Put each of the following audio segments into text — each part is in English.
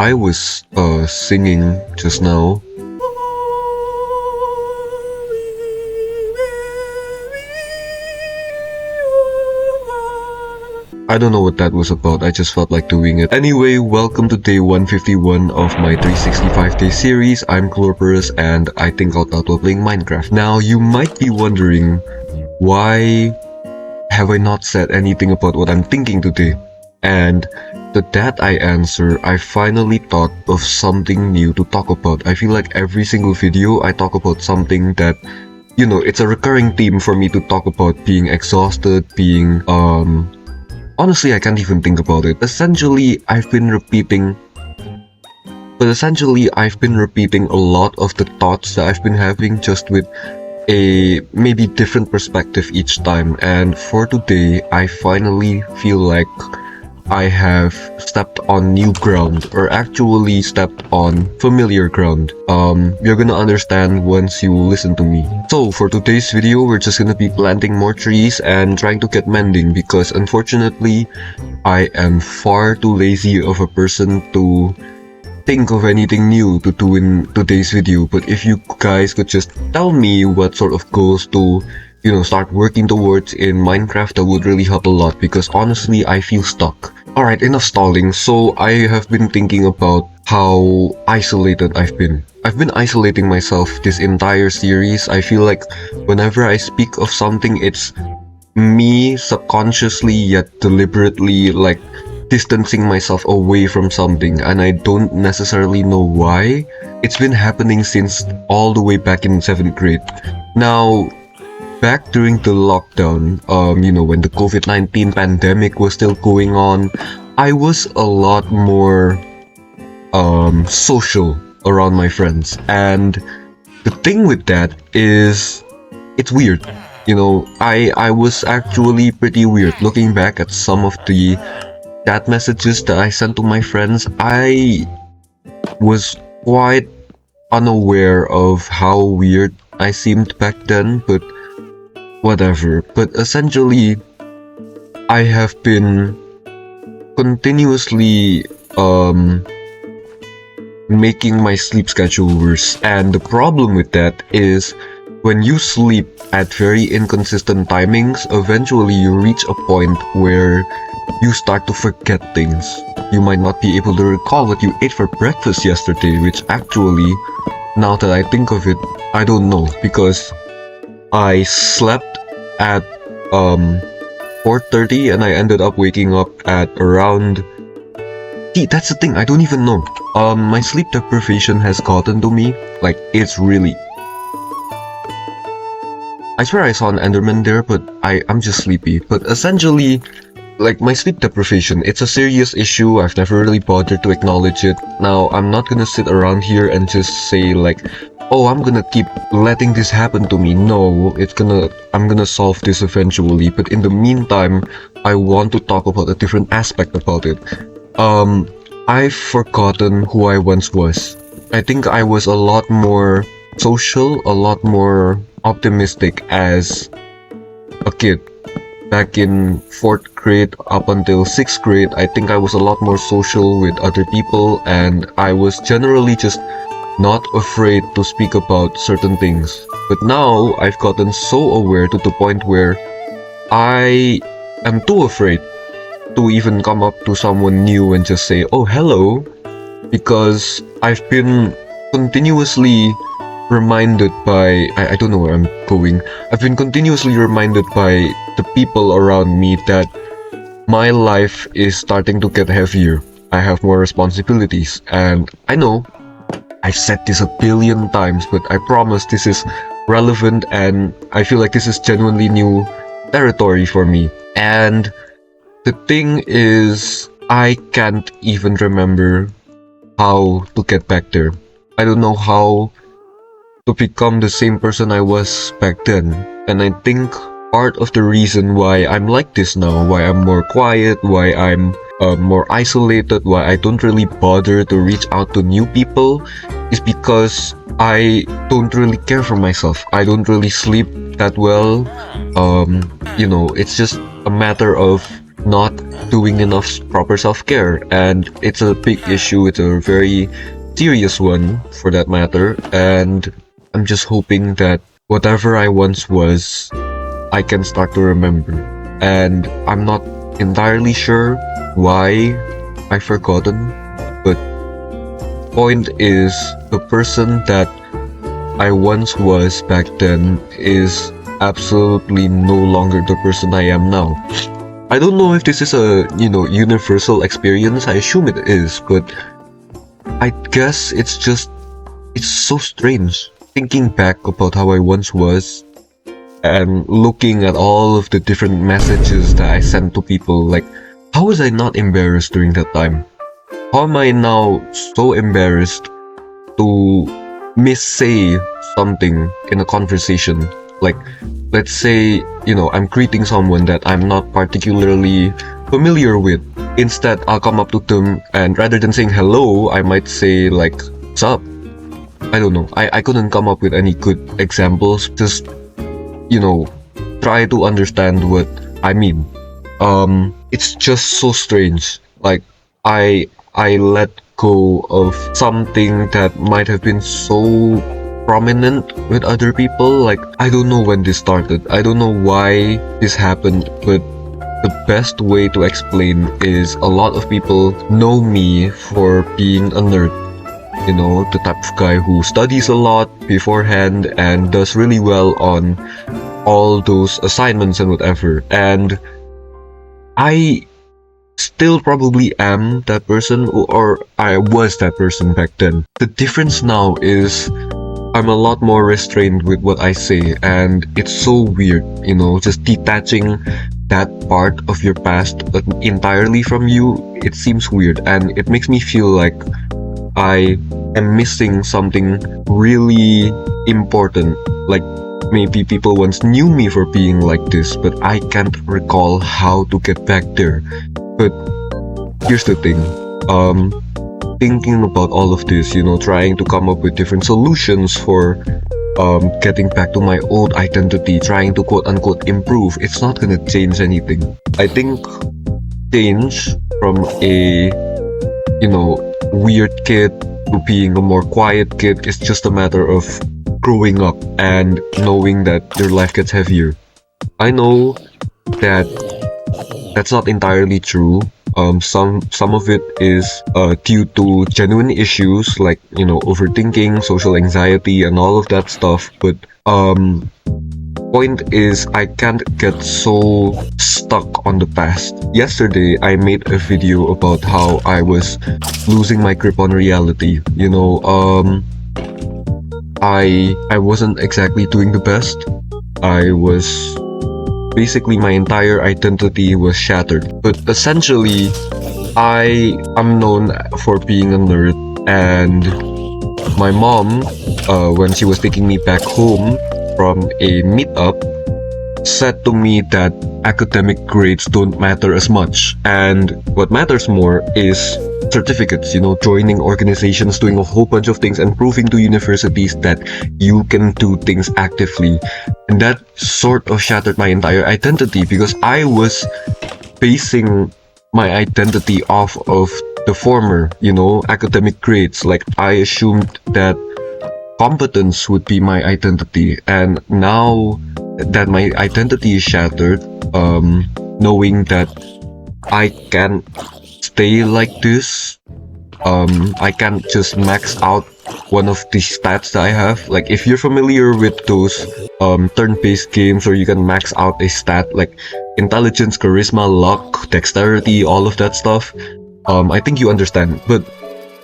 I was singing just now. I don't know what that was about, I just felt like doing it. Anyway, welcome to day 151 of my 365-day series. I'm Glorporous and I think out loud while playing Minecraft. Now, you might be wondering, why have I not said anything about what I'm thinking today? And to that I answer, I finally thought of something new to talk about. I feel like every single video I talk about something that, you know, it's a recurring theme for me to talk about being exhausted, being, honestly, I can't even think about it. Essentially, I've been repeating a lot of the thoughts that I've been having, just with a maybe different perspective each time. And for today, I finally feel like I have stepped on new ground, or actually stepped on familiar ground. You're gonna understand once you listen to me. So for today's video, we're just gonna be planting more trees and trying to get mending, because unfortunately, I am far too lazy of a person to think of anything new to do in today's video. But if you guys could just tell me what sort of goals to, you know, start working towards in Minecraft, that would really help a lot, because honestly, I feel stuck. Alright, enough stalling. So I have been thinking about how isolated I've been. I've been isolating myself this entire series. I feel like whenever I speak of something, it's me subconsciously yet deliberately like distancing myself away from something, and I don't necessarily know why. It's been happening since all the way back in 7th grade. Now, back during the lockdown, you know, when the COVID-19 pandemic was still going on, I was a lot more social around my friends. And the thing with that is, it's weird. You know, I was actually pretty weird. Looking back at some of the chat messages that I sent to my friends, I was quite unaware of how weird I seemed back then, but whatever. But essentially, I have been continuously making my sleep schedule worse. And the problem with that is, when you sleep at very inconsistent timings, eventually you reach a point where you start to forget things. You might not be able to recall what you ate for breakfast yesterday, which actually, now that I think of it, I don't know, because I slept at 4:30 and I ended up waking up at around... See, that's the thing, I don't even know. My sleep deprivation has gotten to me. Like, it's really... I swear I saw an Enderman there, but I'm just sleepy. But essentially, like, my sleep deprivation, it's a serious issue. I've never really bothered to acknowledge it. Now, I'm not gonna sit around here and just say like, oh, I'm gonna keep letting this happen to me. No, I'm gonna solve this eventually. But in the meantime, I want to talk about a different aspect about it. I've forgotten who I once was. I think I was a lot more social, a lot more optimistic as a kid. Back in 4th grade up until 6th grade, I think I was a lot more social with other people, and I was generally just not afraid to speak about certain things. But now, I've gotten so aware to the point where I am too afraid to even come up to someone new and just say, oh, hello, because I've been continuously reminded by... I don't know where I'm going. I've been continuously reminded by the people around me that my life is starting to get heavier. I have more responsibilities, and I know I've said this a billion times, but I promise this is relevant, and I feel like this is genuinely new territory for me. And the thing is, I can't even remember how to get back there. I don't know how to become the same person I was back then. And I think part of the reason why I'm like this now, why I'm more quiet, why I'm more isolated, why I don't really bother to reach out to new people, is because I don't really care for myself. I don't really sleep that well. You know, it's just a matter of not doing enough proper self-care, and it's a big issue. It's a very serious one for that matter, and I'm just hoping that whatever I once was, I can start to remember. And I'm not entirely sure why I've forgotten, but point is the person that I once was back then is absolutely no longer the person I am now. I don't know if this is a, universal experience. I assume it is, but I guess it's so strange thinking back about how I once was and looking at all of the different messages that I sent to people. Like, how was I not embarrassed during that time? How am I now so embarrassed to missay something in a conversation? Like, let's say, I'm greeting someone that I'm not particularly familiar with. Instead, I'll come up to them and rather than saying hello, I might say like, what's up? I don't know. I couldn't come up with any good examples. Just, try to understand what I mean. It's just so strange. Like, I let go of something that might have been so prominent with other people. Like, I don't know when this started. I don't know why this happened, but the best way to explain is a lot of people know me for being a nerd. The type of guy who studies a lot beforehand and does really well on all those assignments and whatever. And I still probably am that person, or I was that person back then. The difference now is I'm a lot more restrained with what I say, and it's so weird, just detaching that part of your past entirely from you. It seems weird, and it makes me feel like I am missing something really important. Like, maybe people once knew me for being like this, but I can't recall how to get back there. But here's the thing, thinking about all of this, trying to come up with different solutions for getting back to my old identity, trying to quote unquote improve, it's not gonna change anything. I think change from a, weird kid to being a more quiet kid is just a matter of growing up and knowing that your life gets heavier. I know that that's not entirely true. Some of it is due to genuine issues like overthinking, social anxiety, and all of that stuff. But point is, I can't get so stuck on the past. Yesterday, I made a video about how I was losing my grip on reality. I wasn't exactly doing the best. I was basically my entire identity was shattered. But essentially, I am known for being a nerd, and my mom, when she was taking me back home from a meetup, said to me that academic grades don't matter as much, and what matters more is certificates, joining organizations, doing a whole bunch of things, and proving to universities that you can do things actively. And that sort of shattered my entire identity because I was basing my identity off of the former, academic grades. Like, I assumed that competence would be my identity, and now that my identity is shattered, knowing that I can't stay like this, I can't just max out one of the stats that I have. Like, if you're familiar with those turn-based games where you can max out a stat like intelligence, charisma, luck, dexterity, all of that stuff, I think you understand. But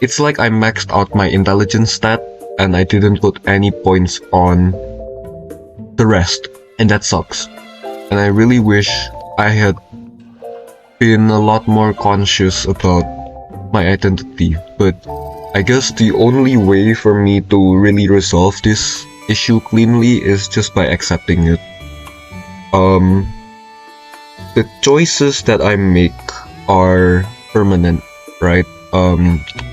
it's like I maxed out my intelligence stat and I didn't put any points on the rest, and that sucks. And I really wish I had been a lot more conscious about my identity, but I guess the only way for me to really resolve this issue cleanly is just by accepting it. The choices that I make are permanent, right?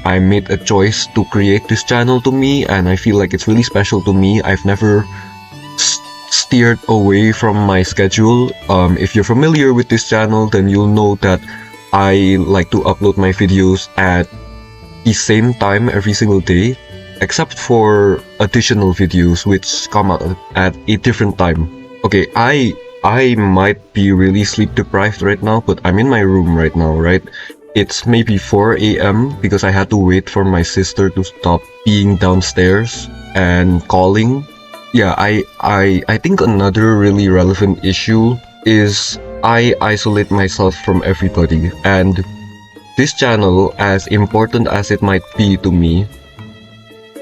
I made a choice to create this channel to me, and I feel like it's really special to me. I've never steered away from my schedule. If you're familiar with this channel, then you'll know that I like to upload my videos at the same time every single day, except for additional videos which come out at a different time. Okay, I might be really sleep deprived right now, but I'm in my room right now, right? It's maybe 4 a.m. because I had to wait for my sister to stop being downstairs and calling. Yeah, I think another really relevant issue is I isolate myself from everybody, and this channel, as important as it might be to me,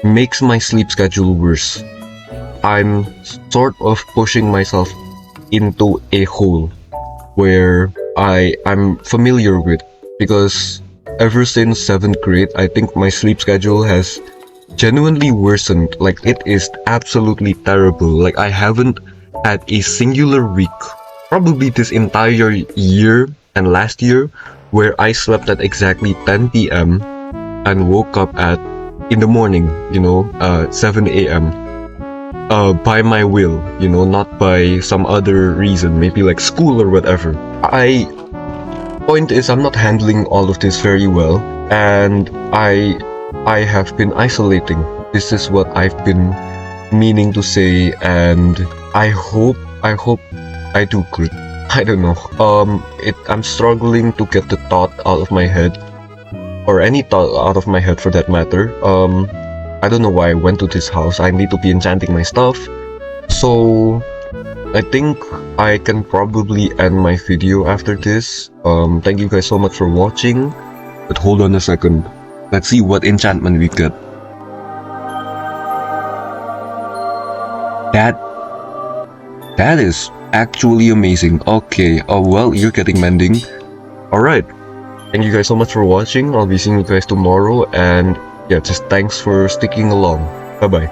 makes my sleep schedule worse. I'm sort of pushing myself into a hole where I'm familiar with, because ever since 7th grade, I think my sleep schedule has genuinely worsened. Like, it is absolutely terrible. Like, I haven't had a singular week, probably this entire year and last year, where I slept at exactly 10 p.m. and woke up at in the morning, 7 a.m. By my will, not by some other reason, maybe like school or whatever. Point is, I'm not handling all of this very well, and I have been isolating. This is what I've been meaning to say, and I hope I do good. I don't know. I'm struggling to get the thought out of my head, or any thought out of my head for that matter. I don't know why I went to this house. I need to be enchanting my stuff. So I think I can probably end my video after this. Thank you guys so much for watching. But hold on a second. Let's see what enchantment we get. That is actually amazing. Okay, well, you're getting mending. Alright. Thank you guys so much for watching. I'll be seeing you guys tomorrow, and yeah, just thanks for sticking along. Bye bye.